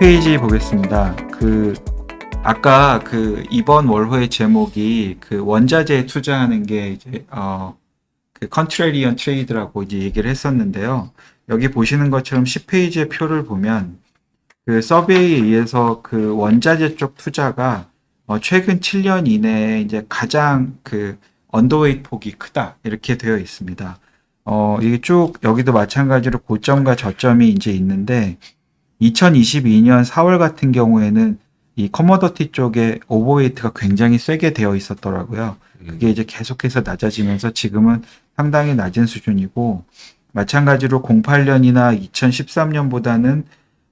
10페이지 보겠습니다. 아까 이번 월호의 제목이 원자재에 투자하는 게 이제 컨트레리언 트레이드라고 이제 얘기를 했었는데요. 여기 보시는 것처럼 10페이지의 표를 보면 서베이에 의해서 원자재 쪽 투자가 최근 7년 이내에 이제 가장 언더웨이트 폭이 크다 이렇게 되어 있습니다. 이게 쭉 여기도 마찬가지로 고점과 저점이 이제 있는데 2022년 4월 같은 경우에는 이 커머더티 쪽에 오버웨이트가 굉장히 세게 되어 있었더라고요. 그게 이제 계속해서 낮아지면서 지금은 상당히 낮은 수준이고, 마찬가지로 08년이나 2013년보다는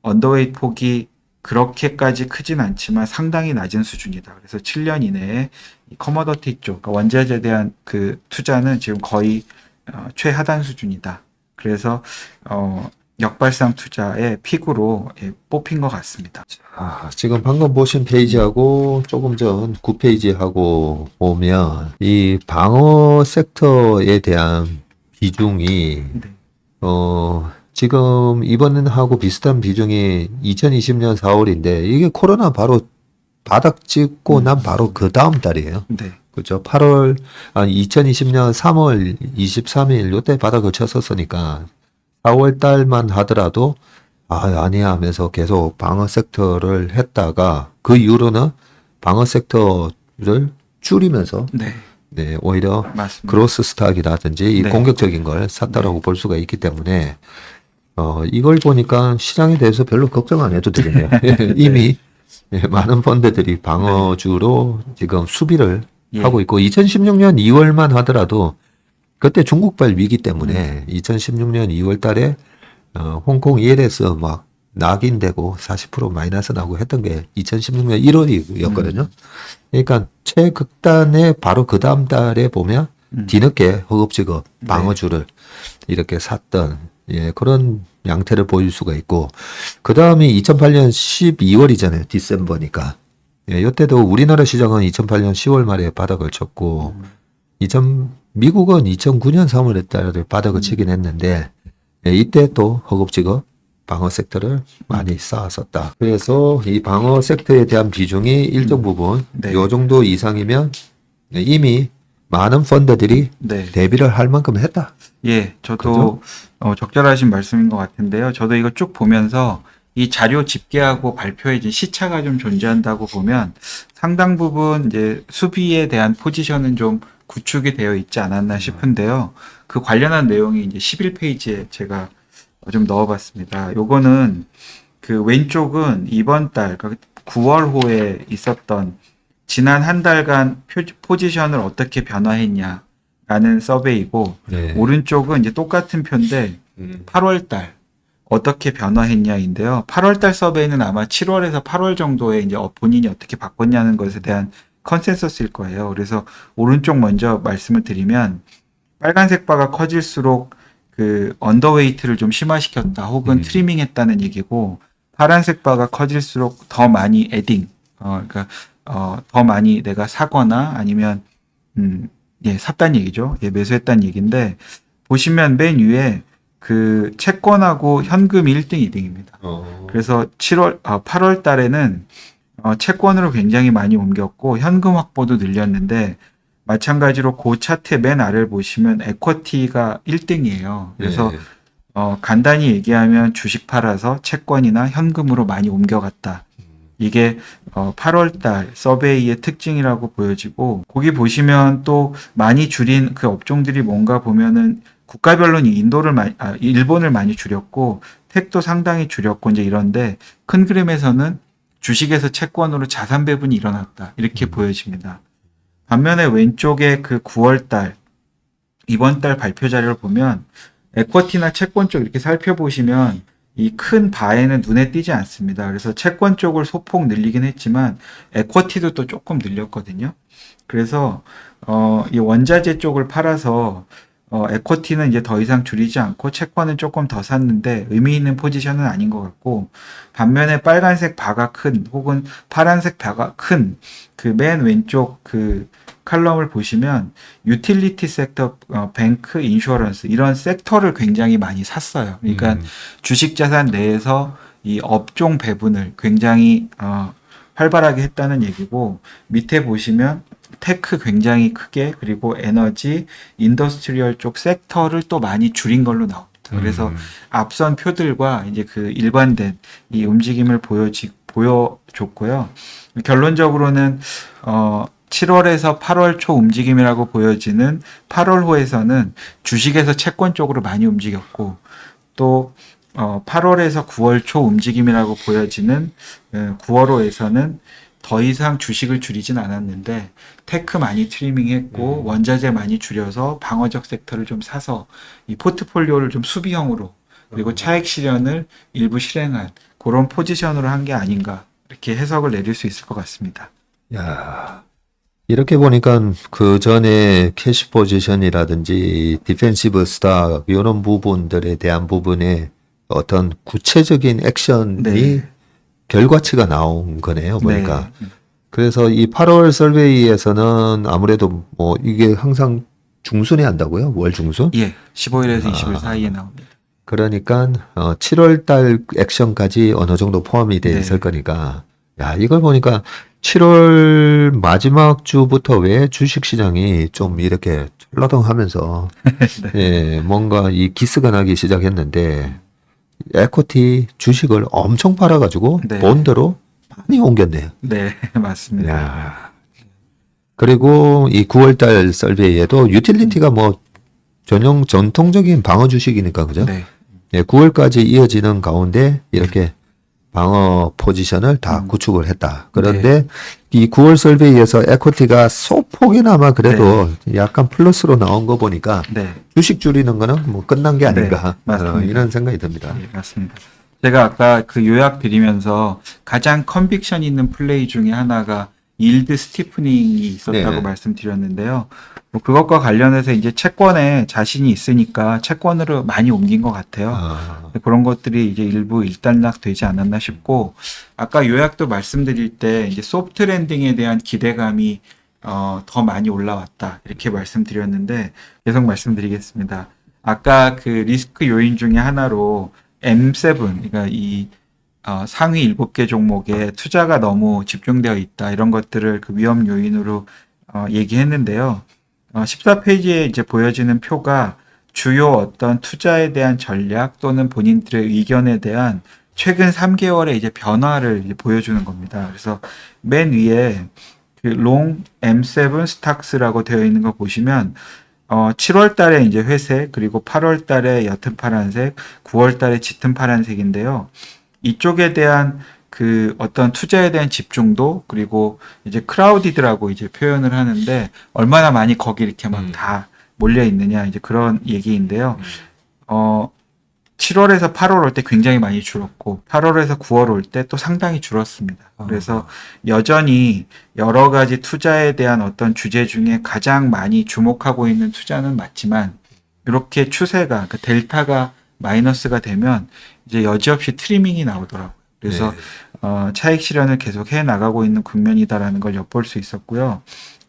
언더웨이트 폭이 그렇게까지 크진 않지만 상당히 낮은 수준이다. 그래서 7년 이내에 이 커머더티 쪽, 그러니까 원자재에 대한 투자는 지금 거의 최하단 수준이다. 그래서 역발상 투자의 픽으로 뽑힌 것 같습니다. 지금 방금 보신 페이지하고 조금 전 9페이지하고 보면 이 방어 섹터에 대한 비중이 네. 지금 이번하고 비슷한 비중이 2020년 4월인데 이게 코로나 바로 바닥 찍고 난 바로 그 다음 달이에요. 네. 그죠? 2020년 3월 23일 요때 바닥을 쳤었으니까 4월 달만 하더라도 아니야 하면서 계속 방어 섹터를 했다가 그 이후로는 방어 섹터를 줄이면서 네. 오히려 맞습니다. 그로스 스탁이라든지 이 네. 공격적인 걸 샀다라고 볼 수가 있기 때문에 이걸 보니까 시장에 대해서 별로 걱정 안 해도 되겠네요. 이미 많은 펀드들이 방어주로 지금 수비를 하고 있고 2016년 2월만 하더라도 그때 중국발 위기 때문에 2016년 2월 달에 홍콩 ELS 막 낙인되고 40% 마이너스 나고 했던 게 2016년 1월이었거든요. 그러니까 최극단의 바로 그 다음 달에 보면 뒤늦게 허겁지겁 방어주를 이렇게 샀던 그런 양태를 보일 수가 있고, 그 다음이 2008년 12월이잖아요. 디셈버니까. 이때도 우리나라 시장은 2008년 10월 말에 바닥을 쳤고 미국은 2009년 3월에 달에 바닥을 치긴 했는데 이때 또 허겁지겁 방어 섹터를 많이 쌓았었다. 그래서 이 방어 섹터에 대한 비중이 일정 부분 요 정도 이상이면 이미 많은 펀드들이 대비를 할 만큼 했다. 예, 저도 적절하신 말씀인 것 같은데요. 저도 이거 쭉 보면서 이 자료 집계하고 발표에 이제 시차가 좀 존재한다고 보면 상당 부분 이제 수비에 대한 포지션은 좀 구축이 되어 있지 않았나 싶은데요. 그 관련한 내용이 이제 11페이지에 제가 좀 넣어봤습니다. 요거는 왼쪽은 이번 달, 그러니까 9월호에 있었던 지난 한 달간 포지션을 어떻게 변화했냐라는 서베이고, 오른쪽은 이제 똑같은 표인데 8월 달 어떻게 변화했냐인데요. 8월 달 서베이는 아마 7월에서 8월 정도에 이제 본인이 어떻게 바꿨냐는 것에 대한 컨센서스일 거예요. 그래서 오른쪽 먼저 말씀을 드리면 빨간색 바가 커질수록 언더웨이트를 좀 심화시켰다 혹은 트리밍했다는 얘기고, 파란색 바가 커질수록 더 많이 애딩, 그러니까 더 많이 내가 사거나 아니면 샀다는 얘기죠. 매수했다는 얘기인데, 보시면 맨 위에 채권하고 현금이 1등, 2등입니다. 그래서 8월 달에는 채권으로 굉장히 많이 옮겼고 현금 확보도 늘렸는데, 마찬가지로 그 차트의 맨 아래를 보시면 에쿼티가 1등이에요. 그래서 간단히 얘기하면 주식 팔아서 채권이나 현금으로 많이 옮겨갔다. 이게 8월 달 서베이의 특징이라고 보여지고, 거기 보시면 또 많이 줄인 업종들이 뭔가 보면은 국가별로는 일본을 많이 줄였고 택도 상당히 줄였고 이제 이런데, 큰 그림에서는 주식에서 채권으로 자산 배분이 일어났다 이렇게 보여집니다. 반면에 왼쪽에 9월 달 이번 달 발표 자료를 보면 에쿼티나 채권 쪽 이렇게 살펴보시면 이 큰 바에는 눈에 띄지 않습니다. 그래서 채권 쪽을 소폭 늘리긴 했지만 에쿼티도 또 조금 늘렸거든요. 그래서 이 원자재 쪽을 팔아서 에쿼티는 이제 더 이상 줄이지 않고 채권은 조금 더 샀는데 의미 있는 포지션은 아닌 것 같고, 반면에 빨간색 바가 큰 혹은 파란색 바가 큰 맨 왼쪽 칼럼을 보시면 유틸리티 섹터, 뱅크, 인슈어런스 이런 섹터를 굉장히 많이 샀어요. 그러니까 주식 자산 내에서 이 업종 배분을 굉장히 활발하게 했다는 얘기고, 밑에 보시면 테크 굉장히 크게, 그리고 에너지, 인더스트리얼 쪽 섹터를 또 많이 줄인 걸로 나옵니다. 그래서 앞선 표들과 이제 그 일관된 이 움직임을 보여줬고요. 결론적으로는 7월에서 8월 초 움직임이라고 보여지는 8월 호에서는 주식에서 채권 쪽으로 많이 움직였고, 또 8월에서 9월 초 움직임이라고 보여지는 9월 호에서는 더 이상 주식을 줄이진 않았는데 테크 많이 트리밍했고 원자재 많이 줄여서 방어적 섹터를 좀 사서 이 포트폴리오를 좀 수비형으로, 그리고 차익 실현을 일부 실행한 그런 포지션으로 한 게 아닌가, 이렇게 해석을 내릴 수 있을 것 같습니다. 야, 이렇게 보니까 그 전에 캐시 포지션이라든지 디펜시브 스탁 이런 부분들에 대한 부분에 어떤 구체적인 액션이 네. 결과치가 나온 거네요, 보니까. 네. 그래서 이 8월 설베이에서는 아무래도 뭐 이게 항상 중순에 한다고요? 월 중순? 예, 15일에서 20일 사이에 나옵니다. 그러니까 7월 달 액션까지 어느 정도 포함이 돼 네. 있을 거니까 야, 이걸 보니까 7월 마지막 주부터 왜 주식 시장이 좀 이렇게 철러덩하면서 예, 뭔가 이 기스가 나기 시작했는데 에코티 주식을 엄청 팔아가지고 네. 본대로 많이 옮겼네요. 네, 맞습니다. 야. 그리고 이 9월달 설베이에도 유틸리티가 뭐 전통적인 방어 주식이니까 그죠? 네. 예, 9월까지 이어지는 가운데 이렇게 방어 포지션을 다 구축을 했다. 그런데 이 9월 설베이에서 에코티가 소폭이나마 그래도 약간 플러스로 나온 거 보니까 네. 주식 줄이는 거는 뭐 끝난 게 아닌가 맞습니다. 이런 생각이 듭니다. 네, 맞습니다. 제가 아까 그 요약 드리면서 가장 컨빅션 있는 플레이 중에 하나가 일드 스티프닝이 있었다고 네. 말씀드렸는데요. 뭐 그것과 관련해서 이제 채권에 자신이 있으니까 채권으로 많이 옮긴 것 같아요. 아, 그런 것들이 이제 일부 일단락 되지 않았나 싶고, 아까 요약도 말씀드릴 때 이제 소프트 랜딩에 대한 기대감이 더 많이 올라왔다, 이렇게 말씀드렸는데 계속 말씀드리겠습니다. 아까 그 리스크 요인 중에 하나로 M7, 그러니까 이 상위 7개 종목에 투자가 너무 집중되어 있다, 이런 것들을 그 위험 요인으로 얘기했는데요. 14페이지에 이제 보여지는 표가 주요 어떤 투자에 대한 전략 또는 본인들의 의견에 대한 최근 3개월의 이제 변화를 이제 보여주는 겁니다. 그래서 맨 위에 그 롱 M7 스탁스라고 되어 있는 거 보시면 7월 달에 이제 회색, 그리고 8월 달에 옅은 파란색, 9월 달에 짙은 파란색인데요. 이쪽에 대한 그 어떤 투자에 대한 집중도, 그리고 이제 크라우디드라고 이제 표현을 하는데 얼마나 많이 거기 이렇게 막 다 몰려 있느냐, 이제 그런 얘기인데요. 7월에서 8월 올 때 굉장히 많이 줄었고 8월에서 9월 올 때 또 상당히 줄었습니다. 그래서 여전히 여러 가지 투자에 대한 어떤 주제 중에 가장 많이 주목하고 있는 투자는 맞지만, 이렇게 추세가 그 델타가 마이너스가 되면 이제 여지없이 트리밍이 나오더라고요. 그래서 차익 실현을 계속 해 나가고 있는 국면이다라는 걸 엿볼 수 있었고요.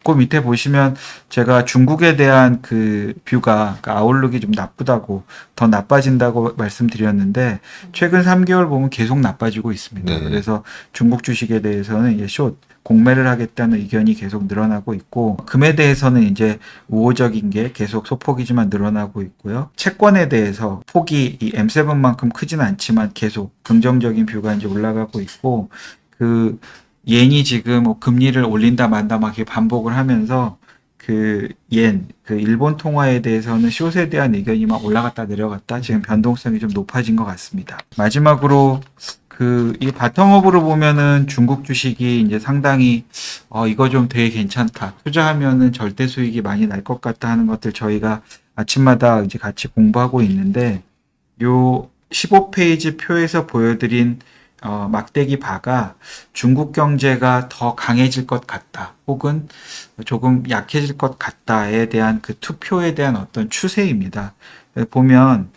그 밑에 보시면 제가 중국에 대한 그 뷰가, 그 아웃룩이 좀 나쁘다고, 더 나빠진다고 말씀드렸는데 최근 3개월 보면 계속 나빠지고 있습니다. 네. 그래서 중국 주식에 대해서는 이제 숏 공매를 하겠다는 의견이 계속 늘어나고 있고, 금에 대해서는 이제 우호적인 게 계속 소폭이지만 늘어나고 있고요. 채권에 대해서 폭이 이 M7만큼 크진 않지만 계속 긍정적인 뷰가 이제 올라가고 있고, 그 옌이 지금 뭐 금리를 올린다 만다 막 이렇게 반복을 하면서 그 일본 통화에 대해서는 숏에 대한 의견이 막 올라갔다 내려갔다, 지금 변동성이 좀 높아진 것 같습니다. 마지막으로 이 바텀업으로 보면은 중국 주식이 이제 상당히 이거 좀 되게 괜찮다, 투자하면은 절대 수익이 많이 날 것 같다 하는 것들 저희가 아침마다 이제 같이 공부하고 있는데, 요 15페이지 표에서 보여드린 막대기 바가 중국 경제가 더 강해질 것 같다, 혹은 조금 약해질 것 같다에 대한 그 투표에 대한 어떤 추세입니다. 보면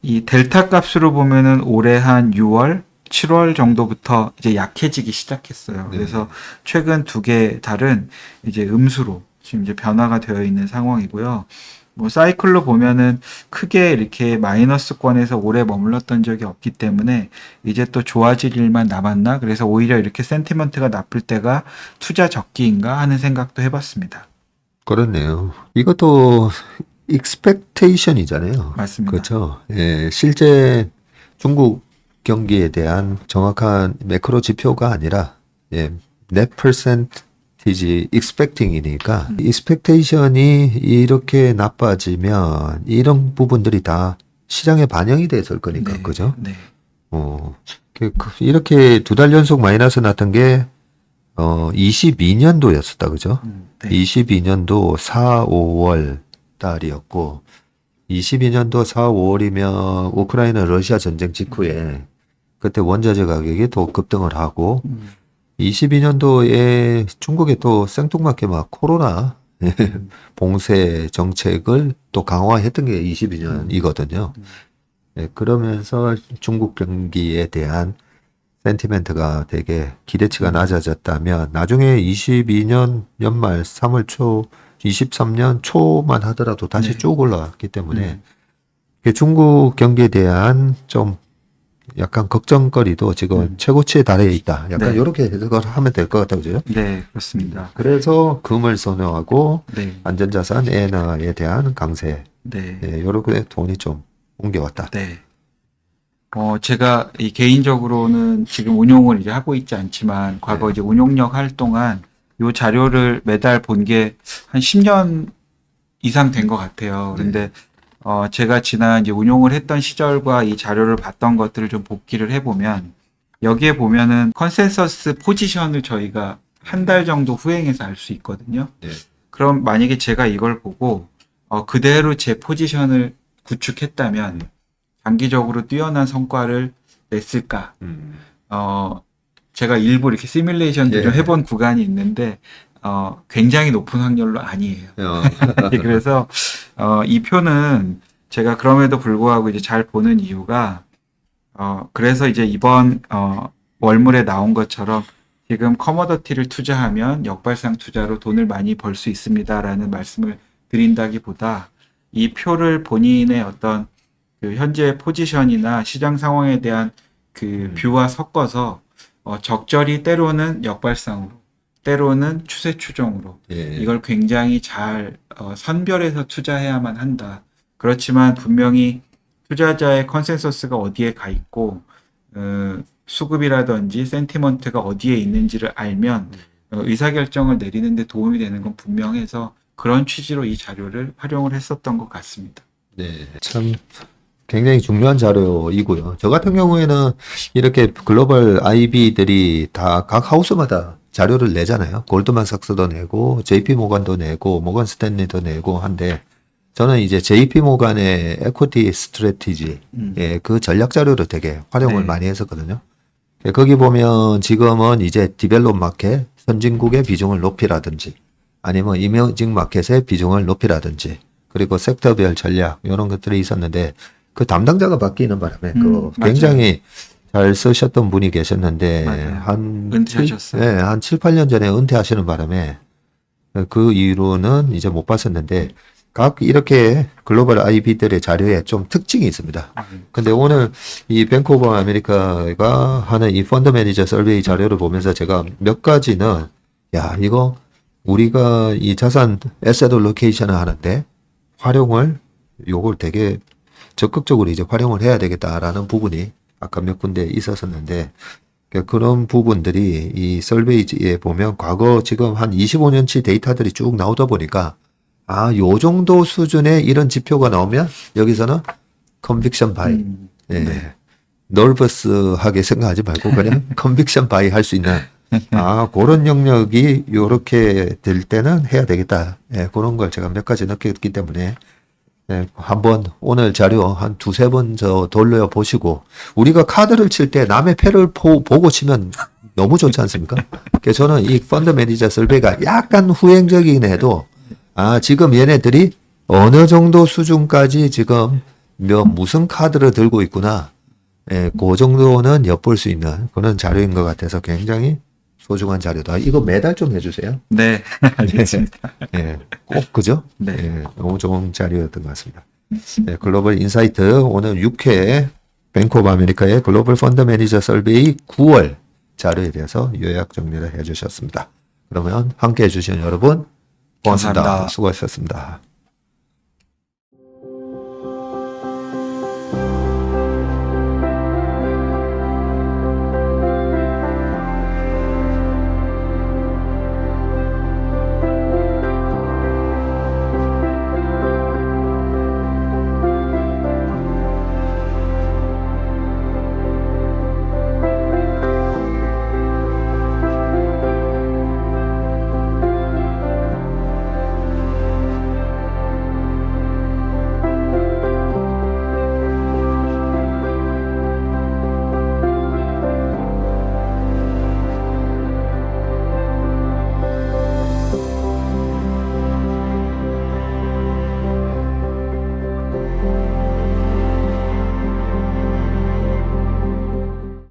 이 델타 값으로 보면은 올해 한 6월, 7월 정도부터 이제 약해지기 시작했어요. 네. 그래서 최근 두 개 달은 이제 음수로 지금 이제 변화가 되어 있는 상황이고요. 뭐 사이클로 보면은 크게 이렇게 마이너스권에서 오래 머물렀던 적이 없기 때문에 이제 또 좋아질 일만 남았나? 그래서 오히려 이렇게 센티먼트가 나쁠 때가 투자 적기인가 하는 생각도 해봤습니다. 그렇네요. 이것도 expectation이잖아요. 맞습니다. 그렇죠. 예, 실제 중국 경기에 대한 정확한 매크로 지표가 아니라 예, net percentage expecting이니까 expectation이 이렇게 나빠지면 이런 부분들이 다 시장에 반영이 돼서 올 거니까 네, 그죠? 네, 이렇게 두 달 연속 마이너스 났던 게 22년도였었다 그죠? 네, 22년도 4, 5월 달이었고 22년도 4, 5월이면 우크라이나 러시아 전쟁 직후에 그때 원자재 가격이 또 급등을 하고 22년도에 중국에 또 생뚱맞게 막 코로나 봉쇄 정책을 또 강화했던 게 22년이거든요. 그러면서 중국 경기에 대한 센티멘트가 되게 기대치가 낮아졌다면 나중에 22년 연말 3월 초 23년 초만 하더라도 다시 네. 쭉 올라왔기 때문에 중국 경기에 대한 좀 약간 걱정거리도 지금 최고치에 달해 있다. 약간 네. 이렇게 해석을 하면 될 것 같다고 그죠? 네, 그렇습니다. 그래서 금을 선호하고 네, 안전자산 엔화에 대한 강세 네, 이렇게 돈이 좀 옮겨왔다. 네. 제가 이 개인적으로는 지금 운용을 이제 하고 있지 않지만 과거 네. 이제 운용력 할 동안 요 자료를 매달 본 게 한 10년 이상 된 것 같아요. 그런데 제가 지난 이제 운용을 했던 시절과 이 자료를 봤던 것들을 좀 복기를 해보면 여기에 보면은 컨센서스 포지션을 저희가 한 달 정도 후행해서 알 수 있거든요. 네. 그럼 만약에 제가 이걸 보고 그대로 제 포지션을 구축했다면 장기적으로 뛰어난 성과를 냈을까? 제가 일부 이렇게 시뮬레이션도 예. 좀 해본 구간이 있는데 굉장히 높은 확률로 아니에요. 그래서 이 표는 제가 그럼에도 불구하고 이제 잘 보는 이유가 그래서 이제 이번 월물에 나온 것처럼 지금 커머더티를 투자하면 역발상 투자로 돈을 많이 벌 수 있습니다라는 말씀을 드린다기보다 이 표를 본인의 어떤 그 현재 포지션이나 시장 상황에 대한 그 뷰와 섞어서 적절히 때로는 역발상으로 때로는 추세 추종으로 예. 이걸 굉장히 잘 선별해서 투자해야만 한다. 그렇지만 분명히 투자자의 컨센서스가 어디에 가 있고 수급이라든지 센티먼트가 어디에 있는지를 알면 의사결정을 내리는 데 도움이 되는 건 분명해서 그런 취지로 이 자료를 활용을 했었던 것 같습니다. 네, 참 굉장히 중요한 자료이고요. 저 같은 경우에는 이렇게 글로벌 IB들이 다 각 하우스마다 자료를 내잖아요. 골드만삭스도 내고, JP 모간도 내고, 모건 스탠리도 내고 한데, 저는 이제 JP 모간의 에코티 스트래티지, 그 전략 자료를 되게 활용을 네. 많이 했었거든요. 거기 보면 지금은 이제 디벨롭 마켓, 선진국의 비중을 높이라든지, 아니면 이머징 마켓의 비중을 높이라든지, 그리고 섹터별 전략, 이런 것들이 있었는데, 그 담당자가 바뀌는 바람에, 그 굉장히 잘 쓰셨던 분이 계셨는데, 맞아요. 한, 은퇴하셨어요. 네, 한 7, 8년 전에 은퇴하시는 바람에, 그 이후로는 이제 못 봤었는데, 각 이렇게 글로벌 IB들의 자료에 좀 특징이 있습니다. 근데 오늘 이 뱅크 오브 아메리카가 하는 이 펀드 매니저 서베이 자료를 보면서 제가 몇 가지는, 야, 이거 우리가 이 자산 에셋 로케이션을 하는데 활용을 요걸 되게 적극적으로 이제 활용을 해야 되겠다라는 부분이 아까 몇 군데 있었었는데 그런 부분들이 이 설베이지에 보면 과거 지금 한 25년치 데이터들이 쭉 나오다 보니까 요 정도 수준의 이런 지표가 나오면 여기서는 컨빅션 바이 네. 너버스하게 생각하지 말고 그냥 컨빅션 바이 할 수 있는 그런 영역이 요렇게 될 때는 해야 되겠다. 그런 걸 제가 몇 가지 느꼈기 때문에 한번 오늘 자료 한 두세 번 돌려보시고 우리가 카드를 칠 때 남의 패를 보고 치면 너무 좋지 않습니까? 그래서 저는 이 펀드 매니저 설베가 약간 후행적이긴 해도 지금 얘네들이 어느 정도 수준까지 지금 무슨 카드를 들고 있구나. 그 정도는 엿볼 수 있는 그런 자료인 것 같아서 굉장히 소중한 자료다. 이거 매달 좀 해주세요. 네, 알겠습니다. 예, 꼭 그죠? 네. 예, 너무 좋은 자료였던 것 같습니다. 예, 글로벌 인사이트 오늘 6회 뱅크 오브 아메리카의 글로벌 펀드 매니저 설베이 9월 자료에 대해서 요약 정리를 해주셨습니다. 그러면 함께 해주신 여러분 고맙습니다. 감사합니다. 수고하셨습니다.